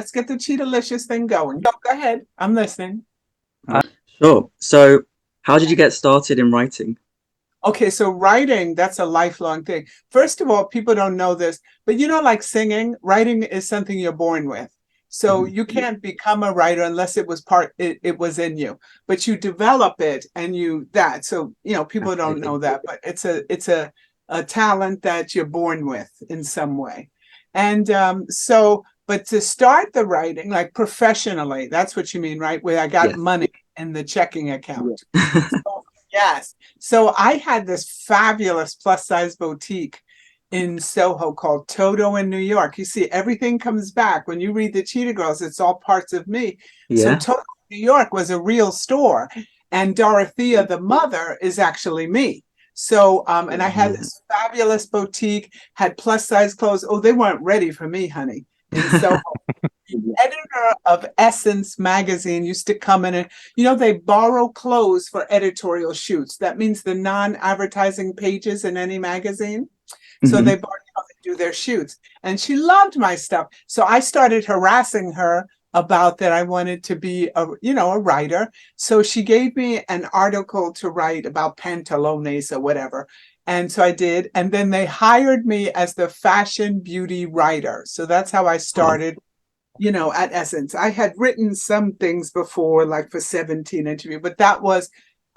let's get the Cheetah-licious thing going. Go ahead. I'm listening. Sure. So, how did you get started in writing? Okay, so writing, that's a lifelong thing. First of all, people don't know this, but like singing, writing is something you're born with. So Mhm. you can't become a writer unless it was in you. But you develop it and that. So, people don't know Absolutely. that, but it's a talent that you're born with in some way. And but to start the writing, like professionally, that's what you mean, right? Where I got Yes. money in the checking account. So, yes. So I had this fabulous plus size boutique in Soho called Toto in New York. You see, everything comes back. When you read the Cheetah Girls, it's all parts of me. So Yeah. Toto in New York was a real store. And Dorothea, the mother, is actually me. So, and I had Yeah. this fabulous boutique, had plus size clothes. Oh, they weren't ready for me, honey, in Soho. Editor of Essence magazine used to come in and they borrow clothes for editorial shoots. That means the non-advertising pages in any magazine. So Hmm. they borrow to do their shoots. And she loved my stuff. So I started harassing her about that I wanted to be a writer. So she gave me an article to write about pantalones or whatever. And so I did. And then they hired me as the fashion beauty writer. So that's how I Oh, started at Essence. I had written some things before, like for 17 interview, but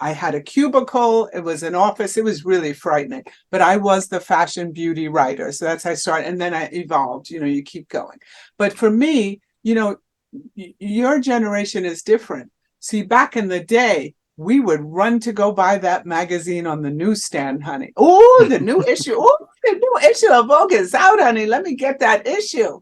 I had a cubicle. It was an office. It was really frightening, but I was the fashion beauty writer. So that's how I started. And then I evolved, you keep going. But for me, your generation is different. See, back in the day, we would run to go buy that magazine on the newsstand, honey. Oh, the new issue. Oh, the new issue of Vogue is out, honey. Let me get that issue.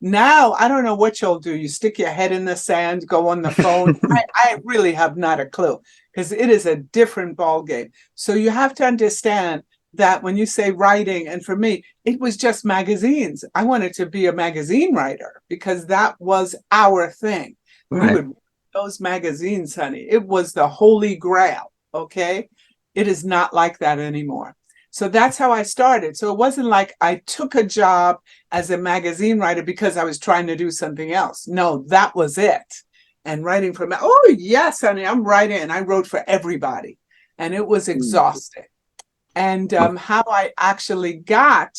Now, I don't know what you'll do. You stick your head in the sand, go on the phone. I really have not a clue because it is a different ball game. So you have to understand that when you say writing, and for me, it was just magazines. I wanted to be a magazine writer because that was our thing. We right. would read those magazines, honey. It was the holy grail. Okay. It is not like that anymore. So that's how I started. So it wasn't like I took a job as a magazine writer because I was trying to do something else. No, that was it. And writing for, oh, yes, honey, I'm writing. And I wrote for everybody. And it was exhausting. And Oh, how I actually got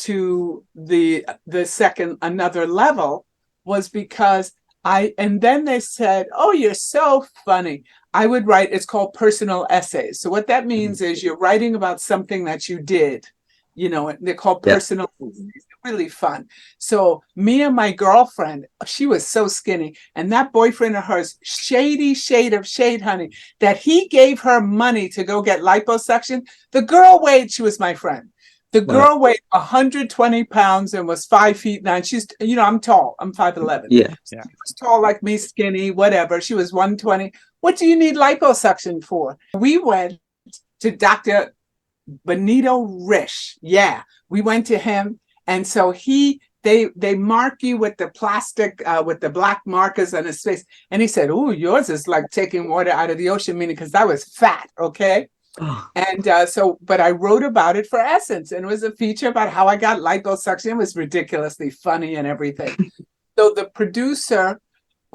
to the second another level was because and then they said, oh, you're so funny. I would write, it's called personal essays. So what that mhm. means is you're writing about something that you did, they're called Yeah. personal essays. Really fun. So me and my girlfriend, she was so skinny, and that boyfriend of hers, shady shade of shade, honey, that he gave her money to go get liposuction. The girl weighed, she was my friend. The Wow. girl weighed 120 pounds and was 5'9". She's, I'm tall. I'm 5'11". Yeah. She was tall like me, skinny, whatever. She was 120. What do you need liposuction for? We went to Dr. Benito Rish. Yeah, we went to him. And so they mark you with the plastic, with the black markers on his face. And he said, oh, yours is like taking water out of the ocean, meaning because I was fat. Okay. Oh, And but I wrote about it for Essence, and it was a feature about how I got liposuction. It was ridiculously funny and everything. So the producer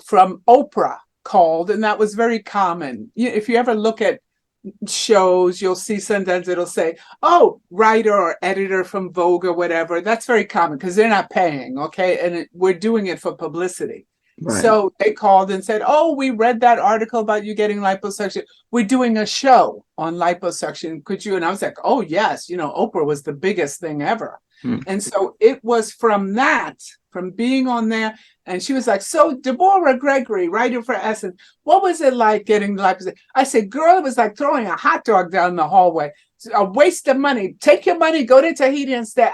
from Oprah called, and that was very common. If you ever look at shows, you'll see sometimes it'll say, oh, writer or editor from Vogue or whatever. That's very common because they're not paying, okay? And we're doing it for publicity. right. So they called and said, oh, we read that article about you getting liposuction. We're doing a show on liposuction. Could you? And I was like, oh, yes. Oprah was the biggest thing ever. Mm. And so it was from being on there. And she was like, so Deborah Gregory, writer for Essence, what was it like getting liposuction? I said, girl, it was like throwing a hot dog down the hallway. It's a waste of money. Take your money, go to Tahiti and stay.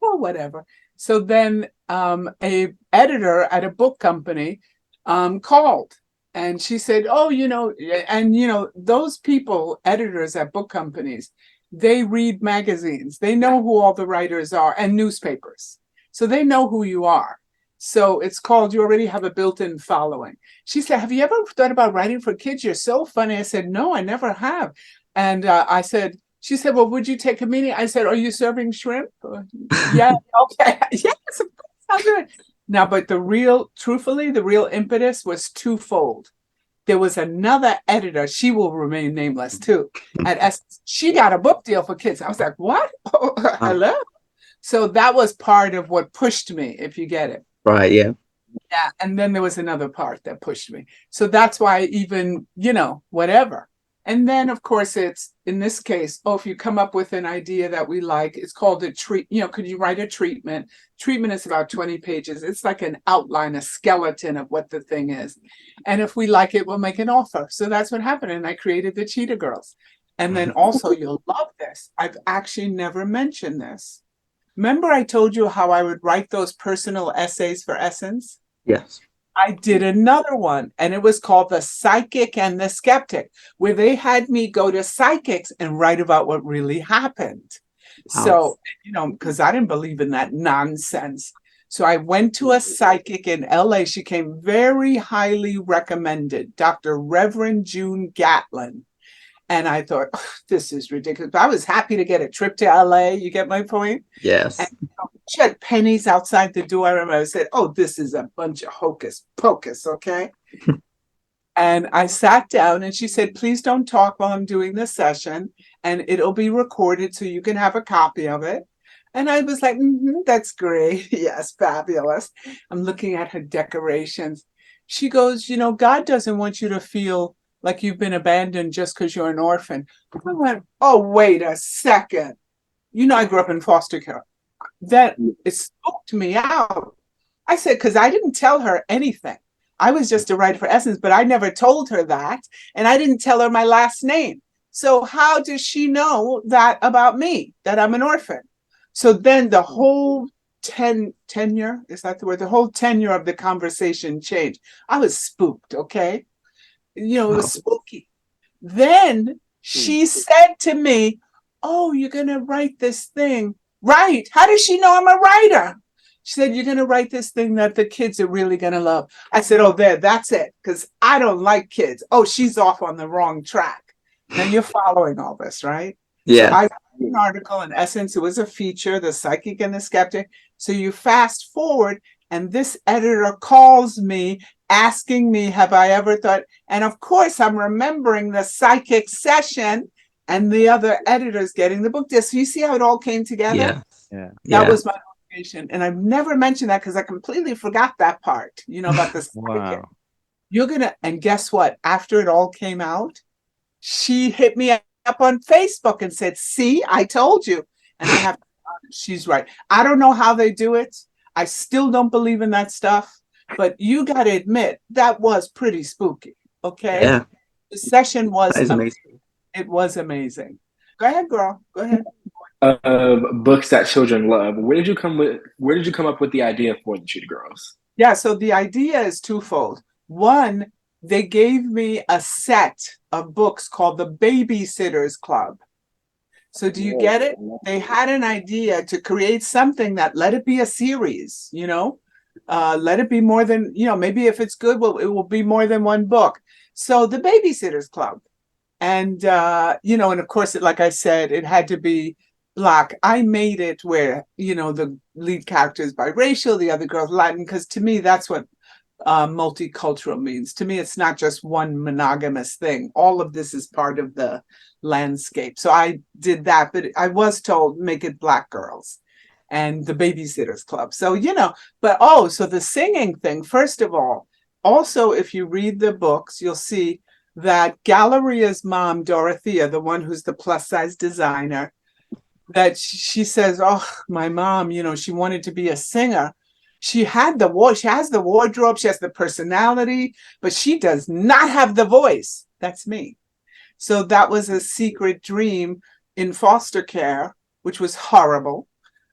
Oh, whatever. So then a editor at a book company called, and she said, oh, and those people, editors at book companies, they read magazines. They know who all the writers are, and newspapers. So they know who you are. So it's called, you already have a built-in following. She said, have you ever thought about writing for kids? You're so funny. I said, no, I never have. And she said, well, would you take a meeting? I said, are you serving shrimp? Yeah, okay. Yes, of course I'll do it. Now, but truthfully, the real impetus was twofold. There was another editor, she will remain nameless too, at Essence. She got a book deal for kids. I was like, what? Oh, Wow. hello? So that was part of what pushed me, if you get it. Right, yeah. Yeah. And then there was another part that pushed me. So that's why even, whatever. And then, of course, it's in this case, if you come up with an idea that we like, it's called a treat. Could you write a treatment? Treatment is about 20 pages. It's like an outline, a skeleton of what the thing is. And if we like it, we'll make an offer. So that's what happened. And I created the Cheetah Girls. And then also, you'll love this. I've actually never mentioned this. Remember, I told you how I would write those personal essays for Essence? Yes. I did another one, and it was called The Psychic and the Skeptic, where they had me go to psychics and write about what really happened. Wow. So, because I didn't believe in that nonsense. So I went to a psychic in LA. She came very highly recommended, Dr. Reverend June Gatlin. And I thought, this is ridiculous. But I was happy to get a trip to LA. You get my point? And Yes. she had pennies outside the door. I remember I said, this is a bunch of hocus pocus, okay? And I sat down and she said, please don't talk while I'm doing this session, and it'll be recorded so you can have a copy of it. And I was like, that's great. Yes, fabulous. I'm looking at her decorations. She goes, God doesn't want you to feel like you've been abandoned just because you're an orphan. I went, oh, wait a second. I grew up in foster care. That it spooked me out. I said, because I didn't tell her anything. I was just a writer for Essence, but I never told her that. And I didn't tell her my last name. So how does she know that about me, that I'm an orphan? So then the whole tenure, is that the word? The whole tenure of the conversation changed. I was spooked, okay? It was Wow. spooky. Then she said to me, oh, you're going to write this thing. Right. How does she know I'm a writer? She said, you're going to write this thing that the kids are really going to love. I said, oh, that's it. Because I don't like kids. Oh, she's off on the wrong track. Now you're following all this, right? So Yeah. I wrote an article in Essence. It was a feature, The Psychic and the Skeptic. So you fast forward, and this editor calls me asking me, have I ever thought? And of course, I'm remembering the psychic session and the other editors getting the book deal. So you see how it all came together? Yeah. Yeah. That Yeah. was my motivation. And I've never mentioned that because I completely forgot that part, about the psychic. Wow. And guess what? After it all came out, she hit me up on Facebook and said, see, I told you. And she's right. I don't know how they do it. I still don't believe in that stuff. But you got to admit, that was pretty spooky. Okay. Yeah. The session was That is amazing. It was amazing. Go ahead, girl. Go ahead. Books that children love. Where did you come up with the idea for the Cheetah Girls? Yeah, so the idea is twofold. One, they gave me a set of books called the Babysitters Club. So do you get it? They had an idea to create something that let it be a series, let it be more than, maybe if it's good, it will be more than one book. So the Babysitters Club. And, and of course, like I said, it had to be Black. I made it where, the lead character is biracial, the other girl's Latin, because to me, that's what multicultural means. To me, it's not just one monogamous thing. All of this is part of the landscape. So I did that, but I was told, make it Black girls and the Babysitters Club. So, so the singing thing, first of all, also, if you read the books, you'll see that Galleria's mom, Dorothea, the one who's the plus size designer, that she says, oh, my mom, she wanted to be a singer. She has the wardrobe, she has the personality, but she does not have the voice. That's me. So that was a secret dream in foster care, which was horrible.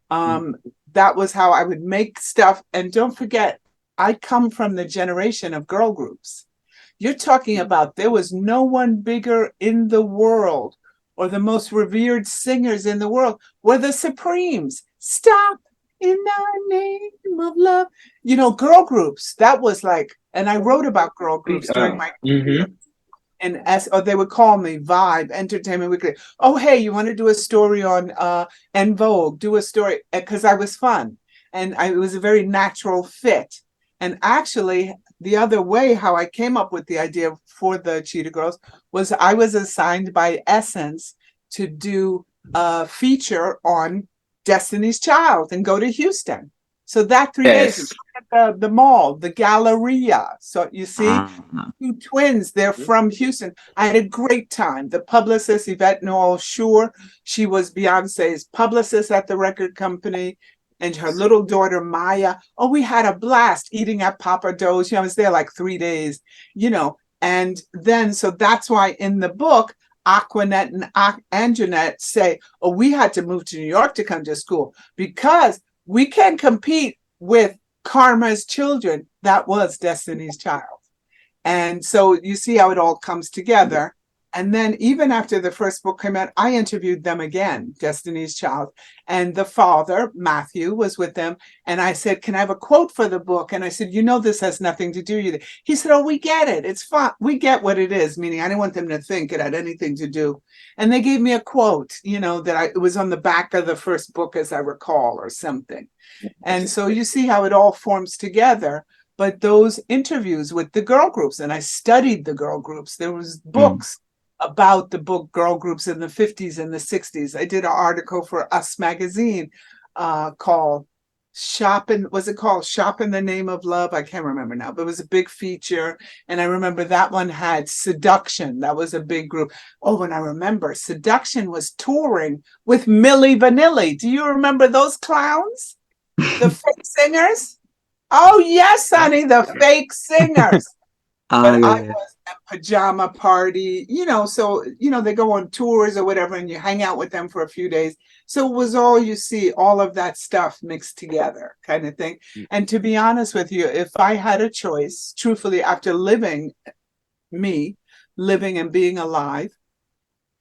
That was how I would make stuff. And don't forget, I come from the generation of girl groups. You're talking about there was no one bigger in the world, or the most revered singers in the world were the Supremes. Stop in the name of love. Girl groups. That was like, and I wrote about girl groups during my career. And they would call me Vibe, Entertainment Weekly. Oh, hey, you want to do a story on En Vogue? Do a story, because I was fun. and it was a very natural fit. And actually, the other way how I came up with the idea for the Cheetah Girls was I was assigned by Essence to do a feature on Destiny's Child and go to Houston. So that 3 days Yes. at the mall, the Galleria. So you see, Ah, two twins, they're from Houston. I had a great time. The publicist, Yvette Noel Shure, she was Beyonce's publicist at the record company, and her little daughter, Maya. Oh, we had a blast eating at Papa Do's. I was there like 3 days, and then, so that's why in the book, Aquanet and Anjanette say, oh, we had to move to New York to come to school because we can't compete with Karma's Children. That was Destiny's Child. And so you see how it all comes together. And then even after the first book came out, I interviewed them again, Destiny's Child. And the father, Matthew, was with them. And I said, can I have a quote for the book? And I said, this has nothing to do with it. He said, oh, we get it. It's fine. We get what it is, meaning I didn't want them to think it had anything to do. And they gave me a quote, it was on the back of the first book, as I recall, or something. And so you see how it all forms together. But those interviews with the girl groups, and I studied the girl groups, there was books about the book girl groups in the 50s and the 60s. I did an article for Us Magazine called Shop in the Name of Love? I can't remember now, but it was a big feature. And I remember that one had Seduction. That was a big group. Oh, and I remember Seduction was touring with Milli Vanilli. Do you remember those clowns? The fake singers? Oh, yes, honey, the fake singers. But I yeah. was at Pajama Party, so, they go on tours or whatever, and you hang out with them for a few days. So it was all you see, all of that stuff mixed together kind of thing. And to be honest with you, if I had a choice, truthfully, after living and being alive,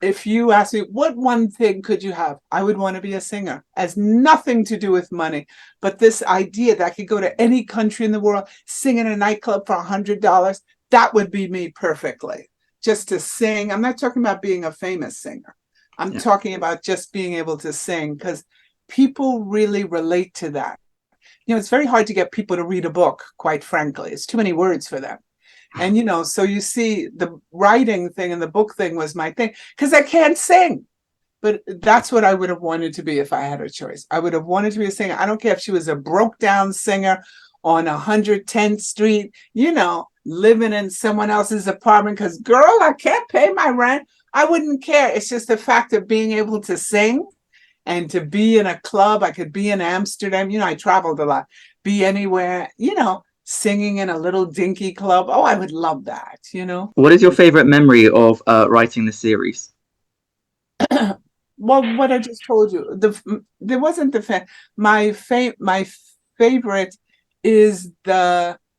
if you ask me, what one thing could you have? I would want to be a singer. It has nothing to do with money. But this idea that I could go to any country in the world, sing in a nightclub for $100, that would be me perfectly. Just to sing. I'm not talking about being a famous singer. I'm talking about just being able to sing, because people really relate to that. It's very hard to get people to read a book, quite frankly. It's too many words for them. And, so you see the writing thing and the book thing was my thing, because I can't sing. But that's what I would have wanted to be if I had a choice. I would have wanted to be a singer. I don't care if she was a broke down singer on 110th Street, living in someone else's apartment, because, girl, I can't pay my rent. I wouldn't care. It's just the fact of being able to sing and to be in a club. I could be in Amsterdam. I traveled a lot, be anywhere, singing in a little dinky club. Oh, I would love that, What is your favorite memory of writing the series? Well, what I just told you, there wasn't my favorite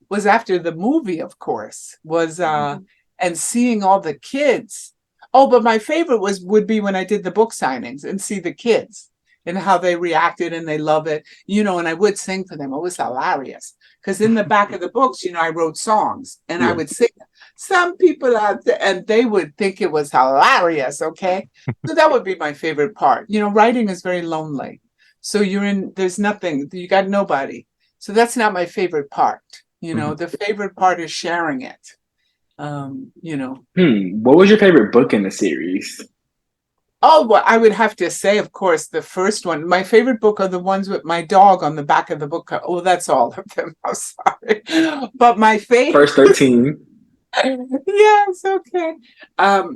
was after the movie, of course, was and seeing all the kids. Oh, but my favorite would be when I did the book signings and see the kids and how they reacted, and they love it, and I would sing for them. It was hilarious, because in the back of the books, I wrote songs and I would sing them. Some people out there, and they would think it was hilarious. Okay. So that would be my favorite part. Writing is very lonely. So there's nothing, you got nobody. So that's not my favorite part. The favorite part is sharing it. What was your favorite book in the series? Oh, well, I would have to say, of course, the first one. My favorite book are the ones with my dog on the back of the book. Oh, that's all of them. I'm sorry. But my favorite. First 13. Yes, okay.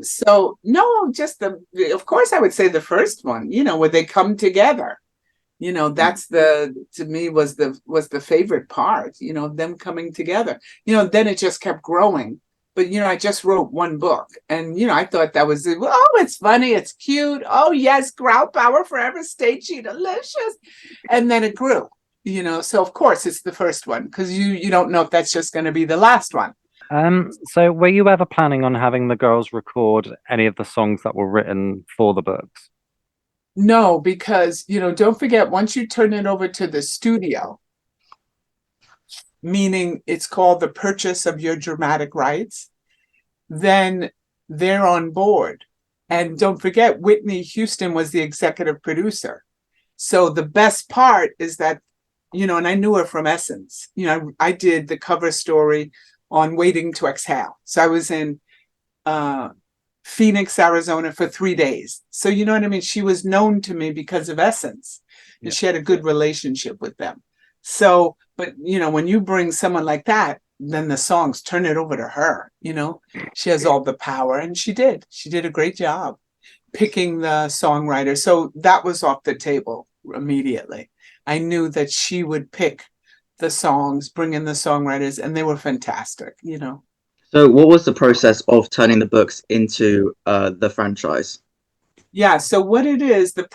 So no, just of course I would say the first one, where they come together. That's to me was the favorite part, them coming together. Then it just kept growing. But, I just wrote one book, and, I thought that was, it's funny, it's cute. Oh, yes, growl power forever, stay delicious. And then it grew, so of course it's the first one, because you don't know if that's just going to be the last one. So were you ever planning on having the girls record any of the songs that were written for the books? No, because, don't forget, once you turn it over to the studio, meaning it's called the purchase of your dramatic rights, then they're on board. And don't forget, Whitney Houston was the executive producer. So the best part is that, and I knew her from Essence. I did the cover story on Waiting to Exhale. So I was in Phoenix, Arizona for 3 days. So you know what I mean? She was known to me because of Essence, and she had a good relationship with them. So, but when you bring someone like that, then the songs turn it over to her. She has all the power, and she did. She did a great job picking the songwriter. So that was off the table immediately. I knew that she would pick the songs, bring in the songwriters, and they were fantastic. So what was the process of turning the books into the franchise? Yeah. So what it is, the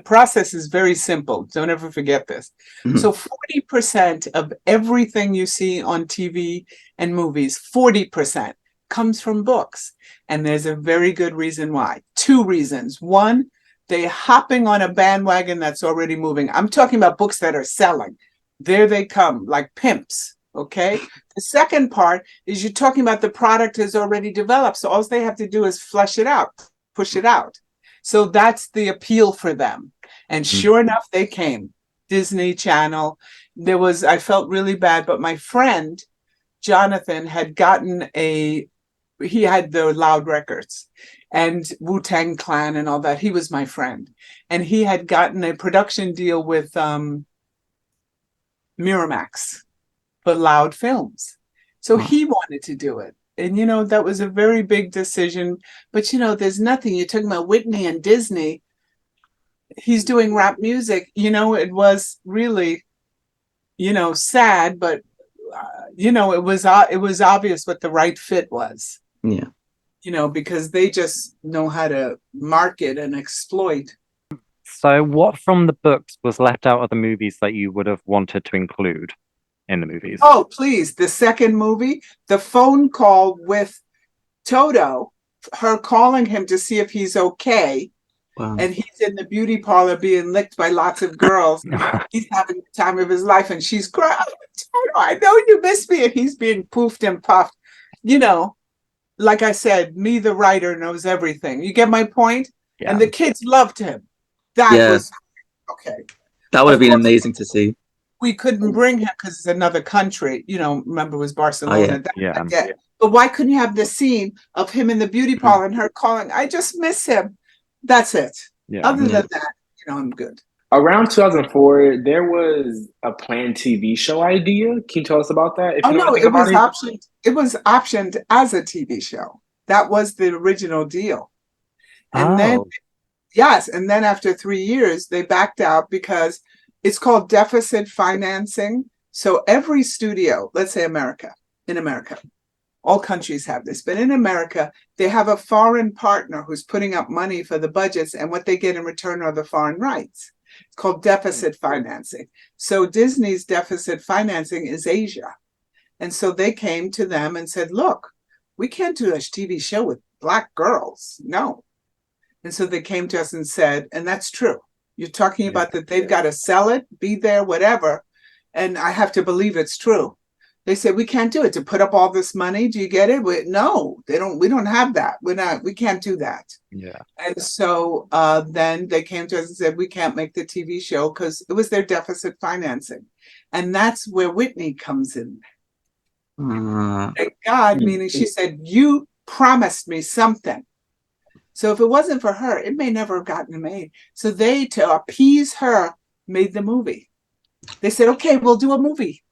process is very simple. Don't ever forget this. So 40% of everything you see on TV and movies, 40% comes from books. And there's a very good reason why. Two reasons. One, they're hopping on a bandwagon that's already moving. I'm talking about books that are selling. There they come, like pimps. Okay. The second part is you're talking about the product is already developed. So all they have to do is flesh it out, push it out. So that's the appeal for them. And sure enough, they came. Disney Channel. I felt really bad, but my friend, Jonathan, he had the Loud Records and Wu-Tang Clan and all that. He was my friend. And he had gotten a production deal with Miramax for Loud Films. So he wanted to do it. And, that was a very big decision. But, there's nothing. You're talking about Whitney and Disney. He's doing rap music. It was really, sad, but, it was obvious what the right fit was. Yeah. Because they just know how to market and exploit. So what from the books was left out of the movies that you would have wanted to include in the movies? Oh, please. The second movie, the phone call with Toto, her calling him to see if he's okay. Wow. And he's in the beauty parlor being licked by lots of girls. He's having the time of his life, and she's crying. Toto, I know you miss me. And he's being poofed and puffed. Like I said, me, the writer, knows everything. You get my point? Yeah. And the kids loved him. That was okay. That would have been amazing to see. We couldn't bring him because it's another country. Remember it was Barcelona. Oh, But why couldn't you have the scene of him in the beauty parlor and her calling, I just miss him. That's it. Yeah. Other than that, I'm good. Around 2004, there was a planned TV show idea. Can you tell us about that? If you know anything about it? It was optioned as a TV show. That was the original deal. And then, yes, and then after 3 years, they backed out because it's called deficit financing. So every studio, let's say in America, all countries have this, but in America, they have a foreign partner who's putting up money for the budgets, and what they get in return are the foreign rights. It's called deficit financing. So Disney's deficit financing is Asia. And so they came to them and said, look, we can't do a TV show with Black girls. No. And so they came to us and said, and that's true. You're talking about that they've got to sell it, be there, whatever. And I have to believe it's true. They said, we can't do it to put up all this money. Do you get it? No, they don't. We don't have that. We can't do that. Yeah. And so then they came to us and said, we can't make the TV show because it was their deficit financing. And that's where Whitney comes in. Thank God, meaning she said, you promised me something. So if it wasn't for her, it may never have gotten made. So they, to appease her, made the movie. They said, okay, we'll do a movie.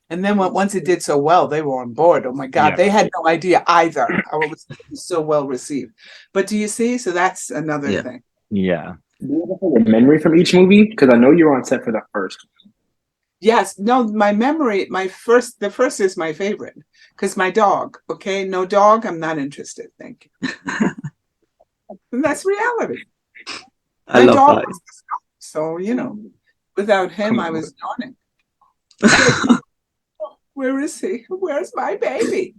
And then once it did so well, they were on board. Oh my God, they had no idea either how it was so well received. But do you see? So that's another thing. Yeah. Do you ever have a memory from each movie? Because I know you were on set for the first. Yes. No, my memory, the first is my favorite. Because my dog, okay? No dog, I'm not interested. Thank you. And that's reality. I love that. So, without him, I was yawning. Where is he? Where's my baby?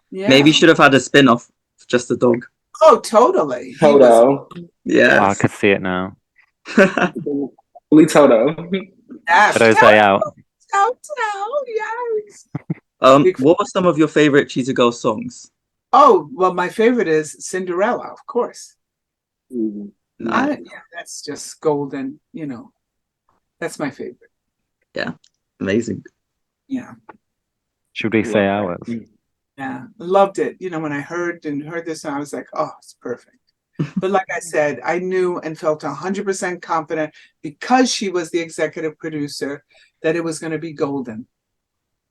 Yeah. Maybe you should have had a spin-off, just the dog. Oh, totally. Toto. Yeah. I could see it now. Fully Toto. Yes. Photos day out. Toto, yes. What were some of your favorite Cheetah Girls songs? Oh, well, my favorite is Cinderella, of course. Nice. That's just golden, That's my favorite. Amazing. Yeah. Should we say Love ours? that. Yeah, loved it. You know, when I heard this, I was like, oh, it's perfect. But like I said, I knew and felt 100% confident because she was the executive producer that it was going to be golden.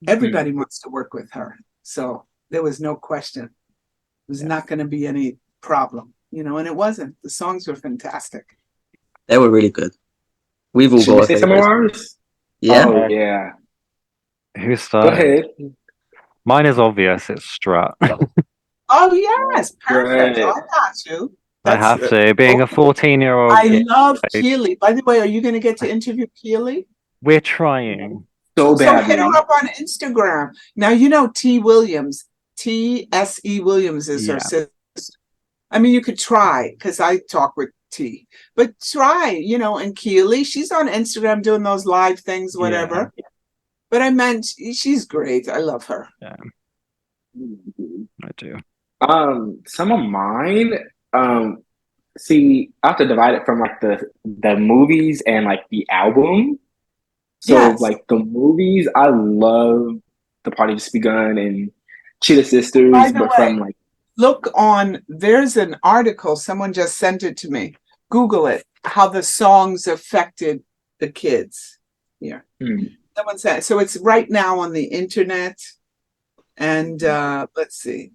Everybody wants to work with her. So there was no question. It was not going to be any problem, you know, and it wasn't. The songs were fantastic. They were really good. We've all Should we got our say some of favorites. ours? Yeah. Oh, yeah. Who Go started? ahead. Mine is obvious. It's Strut. Oh, yes, perfect. Right. I got you. I That's have to. Being a 14-year-old I kid, love Keely. By the way, are you going to get to interview Keely? we're trying. So So hit her badly. up on Instagram. Now, you know T. Williams. T.S.E. Williams is her Yeah. sister. I mean, you could try because I talk with T, but try, you know, and Keely, she's on Instagram doing those live things, whatever. Yeah. But I meant she's great. I love her. I do. Some of mine, see, I have to divide it from like the movies and like the album. So Yes. like the movies, I love The Party Just Begun and Cheetah By Sisters, the but way, from like look on, there's an article, someone just sent it to me. Google it, how the songs affected the kids. Here. Someone said, so it's right now on the internet. And let's see.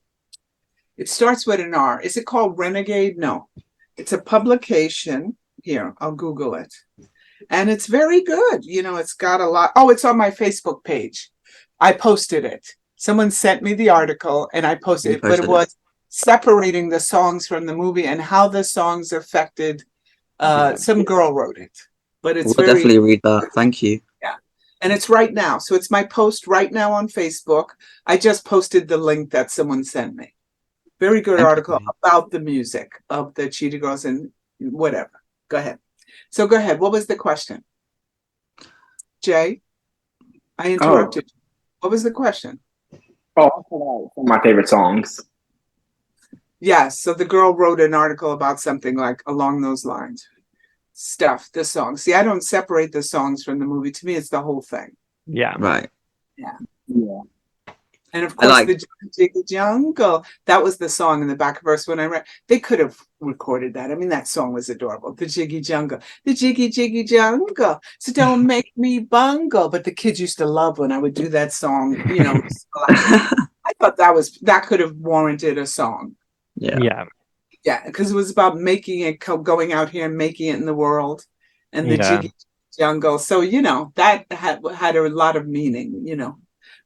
It starts with an R. Is it called Renegade? No. It's a publication. Here, I'll Google it. And it's very good. You know, it's got a lot. Oh, it's on my Facebook page. I posted it. Someone sent me the article and I posted it, but it was separating the songs from the movie and how the songs affected. Some girl wrote it, but it's We'll definitely read that. Thank you. Yeah. And it's right now. So it's my post right now on Facebook. I just posted the link that someone sent me. Very good article about the music of the Cheetah Girls and whatever. Go ahead. So go ahead. What was the question? Jay, I interrupted you. What was the question? Oh, my favorite songs. Yes. So the girl wrote an article about something like along those lines. Stuff, the songs. See, I don't separate the songs from the movie. To me, it's the whole thing. Yeah. Right. Yeah. Yeah. And of course, like- the Jiggy Jungle, that was the song in the back verse when I read. They could have recorded that. I mean, that song was adorable. The Jiggy Jungle, the Jiggy Jiggy Jungle. So don't make me bungle. But the kids used to love when I would do that song. You know, I thought that could have warranted a song. Yeah. Yeah, because it was about making it, going out here and making it in the world, and the Jiggy Jungle. So you know that had a lot of meaning. You know.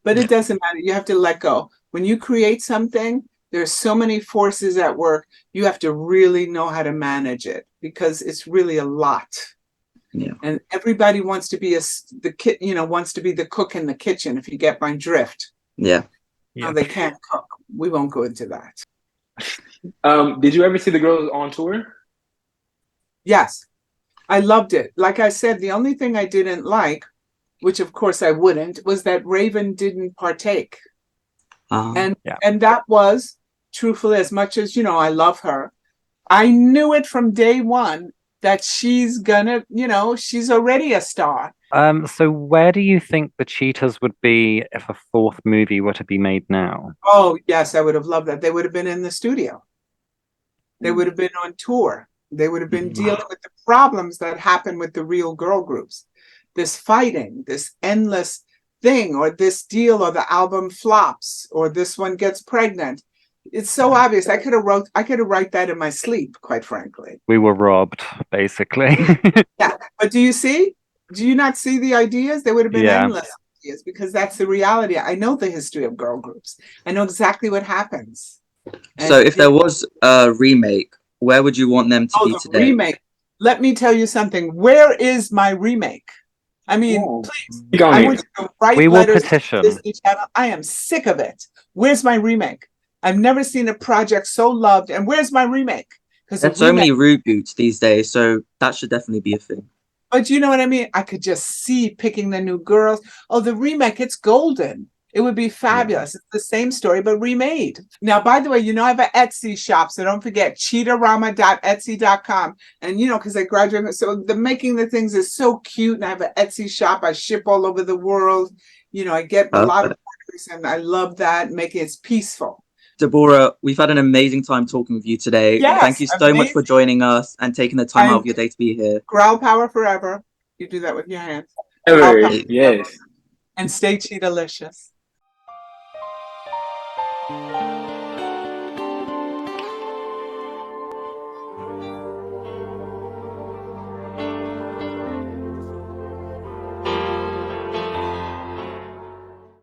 But it doesn't matter. You have to let go. When you create something, there's so many forces at work. You have to really know how to manage it because it's really a lot. Yeah. And everybody wants to be wants to be the cook in the kitchen. If you get my drift. Yeah. No, they can't cook. We won't go into that. Did you ever see the girls on tour? Yes, I loved it. Like I said, the only thing I didn't like, which of course I wouldn't, was that Raven didn't partake. And that was, truthfully, as much as, you know, I love her, I knew it from day one that she's gonna, you know, she's already a star. So where do you think the Cheetahs would be if a fourth movie were to be made now? Oh, yes, I would have loved that. They would have been in the studio. They would have been on tour. They would have been dealing with the problems that happen with the real girl groups. This fighting, this endless thing, or this deal, or the album flops, or this one gets pregnant. It's so obvious. I could have write that in my sleep, quite frankly. We were robbed, basically. Yeah, but do you not see the ideas? They would have been endless ideas because that's the reality. I know the history of girl groups. I know exactly what happens. So if there was a remake, where would you want them to be today? Remake. Let me tell you something. Where is my remake? I mean, please. I want you to write we will letters petition. to Disney Channel. I am sick of it. Where's my remake? I've never seen a project so loved. And where's my remake? Because there's so many reboots these days, so that should definitely be a thing. But you know what I mean? I could just see picking the new girls. Oh, the remake, it's golden. It would be fabulous. It's the same story, but remade. Now, by the way, I have an Etsy shop, so don't forget cheetahrama.etsy.com. And, because I graduated, so the making the things is so cute. And I have an Etsy shop. I ship all over the world. I get a lot of orders, and I love that. Making it peaceful. Deborah, we've had an amazing time talking with you today. Yes, Thank you so much for joining us and taking the time out of your day to be here. Growl power forever. You do that with your hands. Yes. And stay cheetah-licious.